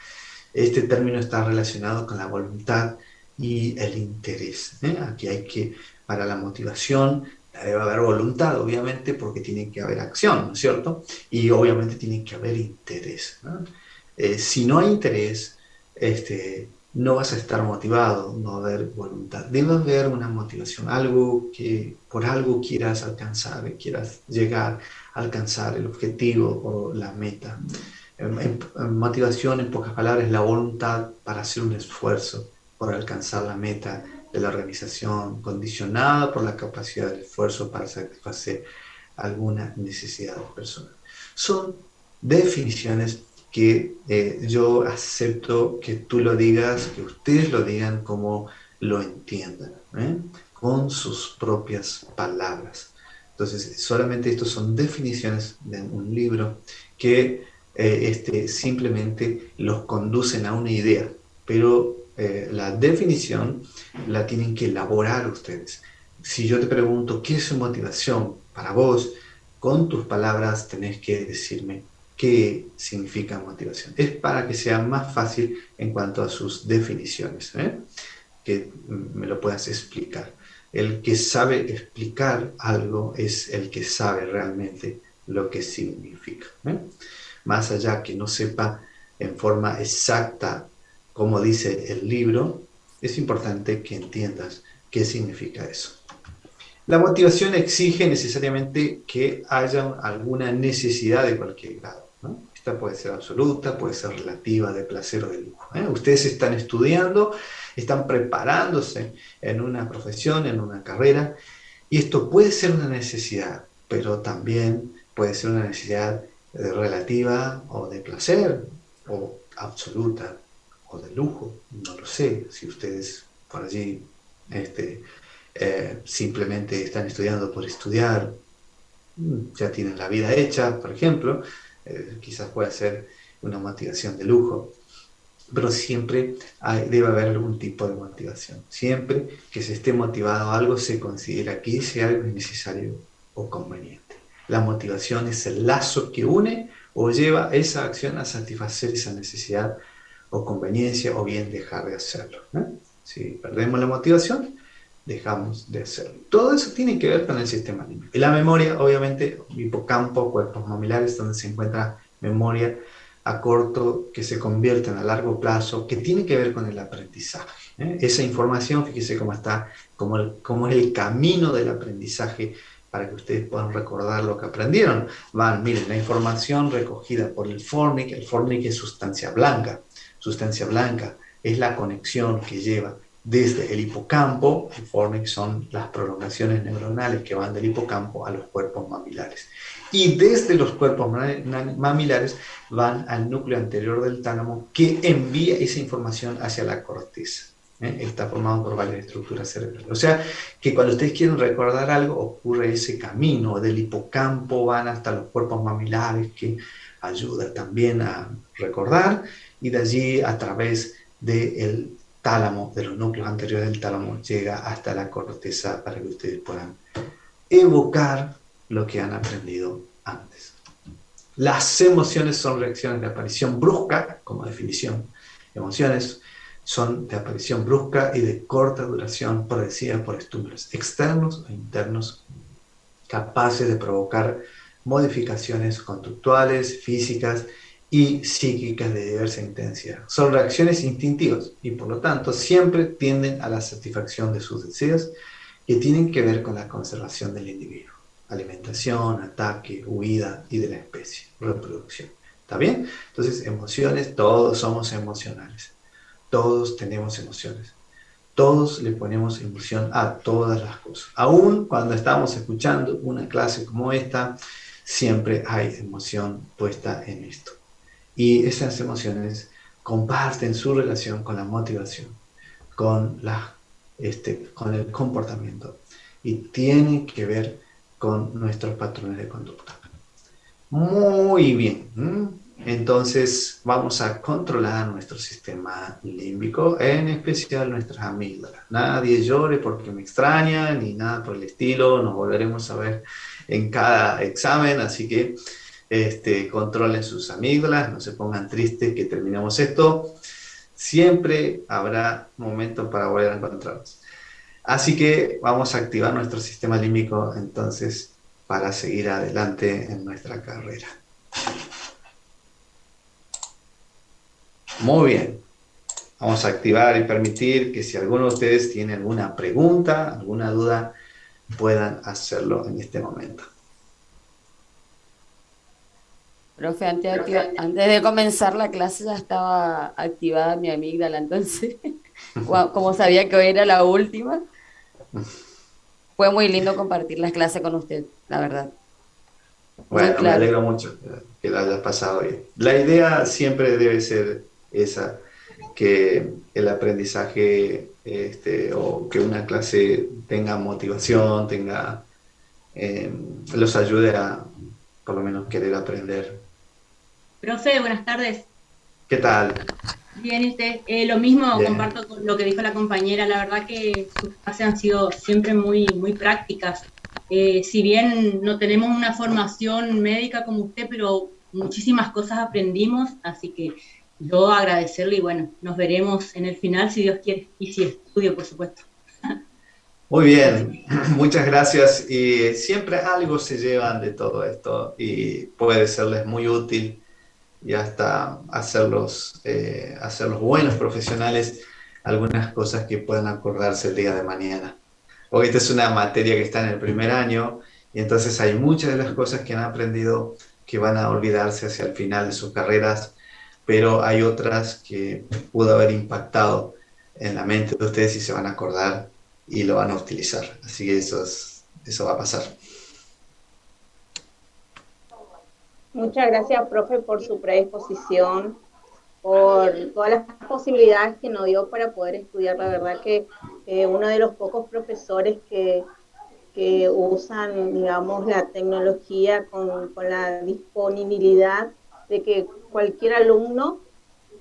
Este término está relacionado con la voluntad y el interés. Aquí para la motivación, debe haber voluntad, obviamente, porque tiene que haber acción, ¿no es cierto? Y obviamente tiene que haber interés, ¿no? Si no hay interés, no vas a estar motivado, no va a haber voluntad. Debe haber una motivación, algo que por algo quieras alcanzar, quieras llegar a alcanzar el objetivo o la meta. Motivación, en pocas palabras, es la voluntad para hacer un esfuerzo por alcanzar la meta de la organización, condicionada por la capacidad del esfuerzo para satisfacer alguna necesidad personal. Son definiciones que yo acepto que tú lo digas, que ustedes lo digan como lo entiendan, con sus propias palabras. Entonces, solamente estos son definiciones de un libro que simplemente los conducen a una idea, pero la definición la tienen que elaborar ustedes. Si yo te pregunto, ¿qué es su motivación para vos? Con tus palabras tenés que decirme qué significa motivación. Es para que sea más fácil en cuanto a sus definiciones, que me lo puedas explicar. El que sabe explicar algo es el que sabe realmente lo que significa. Más allá que no sepa en forma exacta como dice el libro, es importante que entiendas qué significa eso. La motivación exige necesariamente que haya alguna necesidad de cualquier grado, ¿no? Esta puede ser absoluta, puede ser relativa, de placer o de lujo. Ustedes están estudiando, están preparándose en una profesión, en una carrera, y esto puede ser una necesidad, pero también puede ser una necesidad relativa o de placer o absoluta o de lujo, no lo sé. Si ustedes por allí simplemente están estudiando por estudiar, ya tienen la vida hecha, por ejemplo, quizás pueda ser una motivación de lujo, pero siempre debe haber algún tipo de motivación. Siempre que se esté motivado a algo, se considera que ese algo es necesario o conveniente. La motivación es el lazo que une o lleva esa acción a satisfacer esa necesidad o conveniencia, o bien dejar de hacerlo. Si perdemos la motivación, dejamos de hacerlo. Todo eso tiene que ver con el sistema límbico. Y la memoria, obviamente, hipocampo, cuerpos mamilares, donde se encuentra memoria a corto, que se convierte en a largo plazo, que tiene que ver con el aprendizaje. Esa información, fíjese cómo está, cómo es el camino del aprendizaje para que ustedes puedan recordar lo que aprendieron. Miren, la información recogida por el fornic es sustancia blanca. Sustancia blanca es la conexión que lleva desde el hipocampo, el fornic son las prolongaciones neuronales que van del hipocampo a los cuerpos mamilares. Y desde los cuerpos mamilares van al núcleo anterior del tálamo que envía esa información hacia la corteza. Está formado por varias estructuras cerebrales. O sea, que cuando ustedes quieren recordar algo, ocurre ese camino. Del hipocampo van hasta los cuerpos mamilares, que ayuda también a recordar, y de allí a través del tálamo, de los núcleos anteriores del tálamo, llega hasta la corteza para que ustedes puedan evocar lo que han aprendido antes. Las emociones son reacciones de aparición brusca, como definición. Emociones son de aparición brusca y de corta duración, producidas por estímulos externos e internos, capaces de provocar modificaciones conductuales, físicas y psíquicas de diversa intensidad. Son reacciones instintivas y por lo tanto siempre tienden a la satisfacción de sus deseos, que tienen que ver con la conservación del individuo. Alimentación, ataque, huida y de la especie, reproducción. ¿Está bien? Entonces, emociones, todos somos emocionales. Todos tenemos emociones. Todos le ponemos emoción a todas las cosas. Aún cuando estamos escuchando una clase como esta, siempre hay emoción puesta en esto. Y esas emociones comparten su relación con la motivación, con el comportamiento, y tienen que ver con nuestros patrones de conducta. Muy bien. Entonces vamos a controlar nuestro sistema límbico, en especial nuestras amígdalas. Nadie llore porque me extraña, ni nada por el estilo. Nos volveremos a ver en cada examen, así que controlen sus amígdalas, no se pongan tristes que terminamos esto. Siempre habrá momentos para volver a encontrarnos. Así que vamos a activar nuestro sistema límbico entonces para seguir adelante en nuestra carrera. Muy bien. Vamos a activar y permitir que si alguno de ustedes tiene alguna pregunta, alguna duda, puedan hacerlo en este momento. Profe, antes de comenzar la clase ya estaba activada mi amígdala, entonces, como sabía que hoy era la última, fue muy lindo compartir las clases con usted, la verdad. Bueno, me alegro mucho que lo hayas pasado bien. La idea siempre debe ser esa, que el aprendizaje o que una clase tenga motivación, los ayude a por lo menos querer aprender. Profe, buenas tardes. ¿Qué tal? Bien, ¿y usted? Lo mismo, Bien. comparto con lo que dijo la compañera. La verdad que sus clases han sido siempre muy, muy prácticas. Si bien no tenemos una formación médica como usted, pero muchísimas cosas aprendimos, así que yo agradecerle y bueno, nos veremos en el final si Dios quiere y si estudio, por supuesto. Muy bien, muchas gracias. Y siempre algo se llevan de todo esto y puede serles muy útil y hasta hacerlos buenos profesionales, algunas cosas que puedan acordarse el día de mañana. Porque esta es una materia que está en el primer año y entonces hay muchas de las cosas que han aprendido que van a olvidarse hacia el final de sus carreras, pero hay otras que pudo haber impactado en la mente de ustedes y se van a acordar y lo van a utilizar. Así que eso va a pasar. Muchas gracias, profe, por su predisposición, por todas las posibilidades que nos dio para poder estudiar. La verdad que uno de los pocos profesores que usan, digamos, la tecnología con la disponibilidad de que cualquier alumno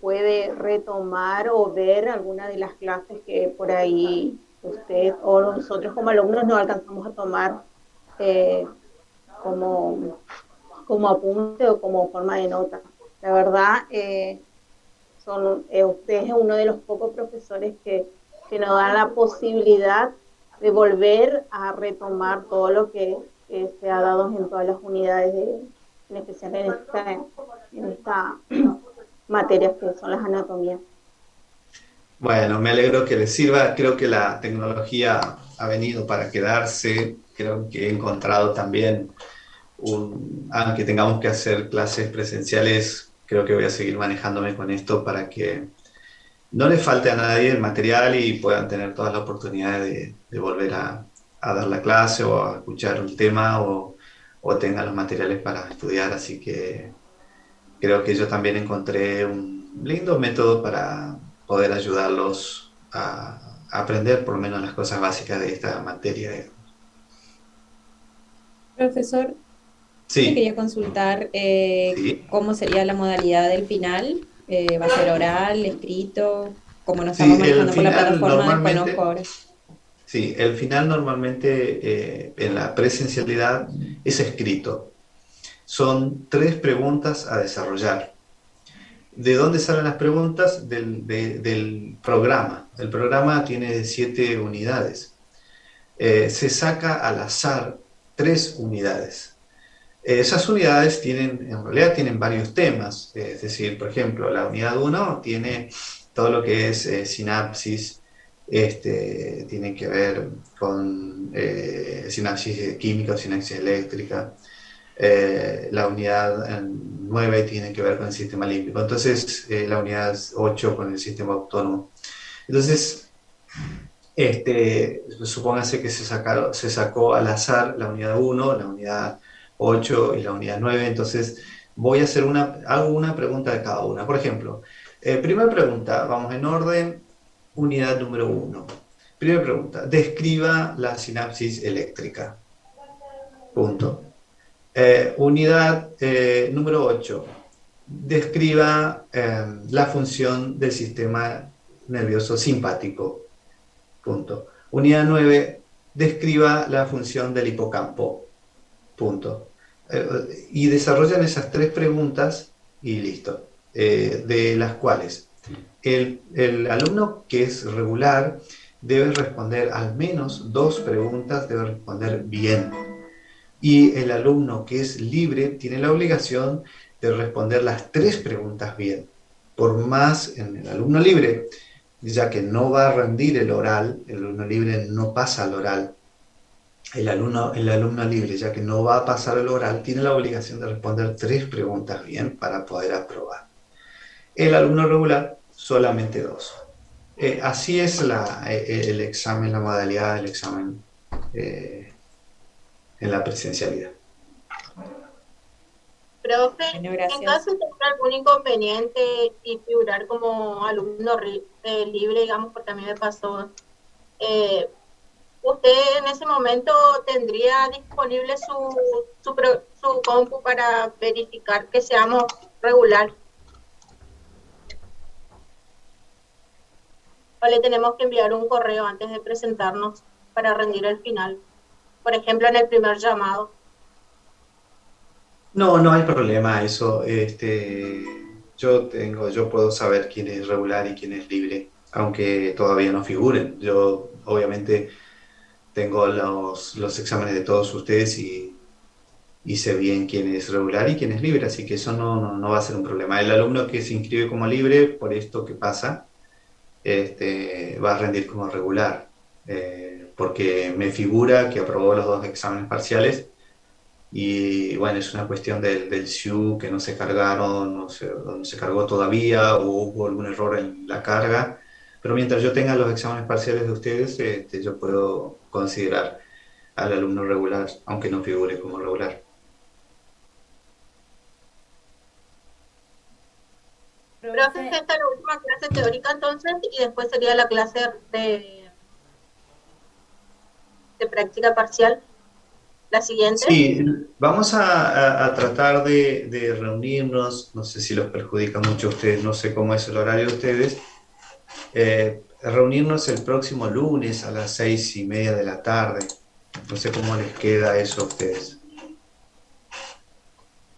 puede retomar o ver alguna de las clases que por ahí usted o nosotros como alumnos no alcanzamos a tomar como apunte o como forma de nota. La verdad, usted es uno de los pocos profesores que nos dan la posibilidad de volver a retomar todo lo que se ha dado en todas las unidades, en especial en esta materia que son las anatomías. Bueno, me alegro que les sirva. Creo que la tecnología ha venido para quedarse. Creo que he encontrado también aunque tengamos que hacer clases presenciales, creo que voy a seguir manejándome con esto para que no le falte a nadie el material y puedan tener todas las oportunidades de volver a dar la clase o a escuchar un tema o tengan los materiales para estudiar. Así que creo que yo también encontré un lindo método para poder ayudarlos a aprender por lo menos las cosas básicas de esta materia. Profesor, te Sí, quería consultar sí, cómo sería la modalidad del final. ¿Va a ser oral, escrito? Como nos estamos sí, el manejando por la final plataforma, desconozco normalmente. ahora. Sí, el final normalmente en la presencialidad es escrito. Son 3 preguntas a desarrollar. ¿De dónde salen las preguntas? Del programa. El programa tiene 7 unidades. Se saca al azar 3 unidades. Esas unidades en realidad tienen varios temas. Es decir, por ejemplo, la unidad 1 tiene todo lo que es sinapsis, tiene que ver con sinapsis química o sinapsis eléctrica. La unidad 9 tiene que ver con el sistema límbico. Entonces, la unidad 8 con el sistema autónomo. Entonces, supóngase que se sacó al azar la unidad 1, la unidad 8 y la unidad 9. Entonces, hago una pregunta de cada una. Por ejemplo, primera pregunta, vamos en orden, unidad número 1. Primera pregunta, describa la sinapsis eléctrica. Punto. Unidad número 8. Describa la función del sistema nervioso simpático. Punto. Unidad 9. Describa la función del hipocampo. Punto. Y desarrollan esas 3 preguntas y listo. De las cuales el alumno que es regular debe responder al menos 2 preguntas, debe responder bien. Y el alumno que es libre tiene la obligación de responder las 3 preguntas bien. Por más en el alumno libre, ya que no va a rendir el oral, el alumno libre no pasa al oral. El alumno libre, ya que no va a pasar el oral, tiene la obligación de responder 3 preguntas bien para poder aprobar. El alumno regular, solamente 2. Así es el examen, la modalidad del examen en la presencialidad. Profe, Bueno, en gracias. caso de tener algún inconveniente y figurar como alumno libre, digamos, porque a mí me pasó, ¿usted en ese momento tendría disponible su compu para verificar que seamos regular? ¿O le tenemos que enviar un correo antes de presentarnos para rendir el final? Por ejemplo, en el primer llamado. No, no hay problema eso. Yo puedo saber quién es regular y quién es libre, aunque todavía no figuren. Yo obviamente tengo los exámenes de todos ustedes y sé bien quién es regular y quién es libre, así que eso no va a ser un problema. El alumno que se inscribe como libre, por esto que pasa, va a rendir como regular, porque me figura que aprobó los 2 exámenes parciales. Y bueno, es una cuestión del SIU que no se cargaron, no se cargó todavía o hubo algún error en la carga. Pero mientras yo tenga los exámenes parciales de ustedes, yo puedo considerar al alumno regular, aunque no figure como regular. Profe, Profe, esta es la última clase teórica entonces y después sería la clase de práctica parcial, la siguiente. Sí, vamos a tratar de reunirnos, no sé si los perjudica mucho a ustedes, no sé cómo es el horario de ustedes, reunirnos el próximo lunes a las 6:30 de la tarde. No sé cómo les queda eso a ustedes.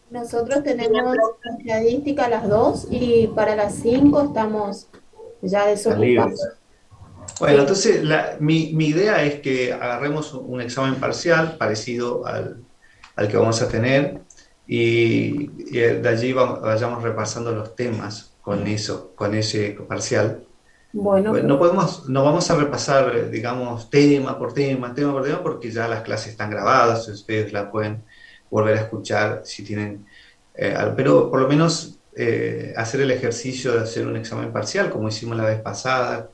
Nosotros Bien, tenemos profe. estadística a las 2 y para las 5 estamos ya Están libres. desocupados. Bueno, Sí, entonces mi idea es que agarremos un examen parcial parecido al que vamos a tener y de allí vayamos repasando los temas con ese parcial Bueno, Bueno, no vamos a repasar, digamos, tema por tema, porque ya las clases están grabadas, ustedes la pueden volver a escuchar si tienen, pero por lo menos hacer el ejercicio de hacer un examen parcial, como hicimos la vez pasada,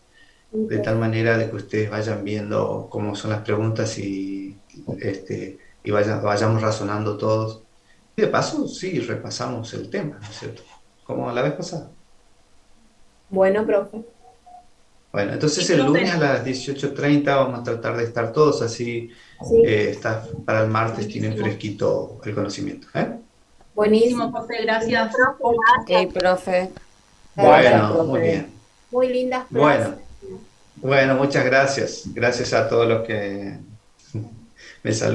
de tal manera de que ustedes vayan viendo cómo son las preguntas y vayamos razonando todos. Y de paso, sí, repasamos el tema, ¿no es cierto? Como la vez pasada. bueno, profe. Bueno, entonces Sí, el profe. lunes a las 18:30 vamos a tratar de estar todos, así Sí, para el martes tienen Buenísimo. fresquito el conocimiento, ¿eh? Buenísimo, buenísimo. profe, gracias. Profe, gracias. Ok, profe. Gracias, Bueno, muy profe. bien. Muy lindas clases. Bueno, bueno, muchas gracias. Gracias a todos los que me saludan.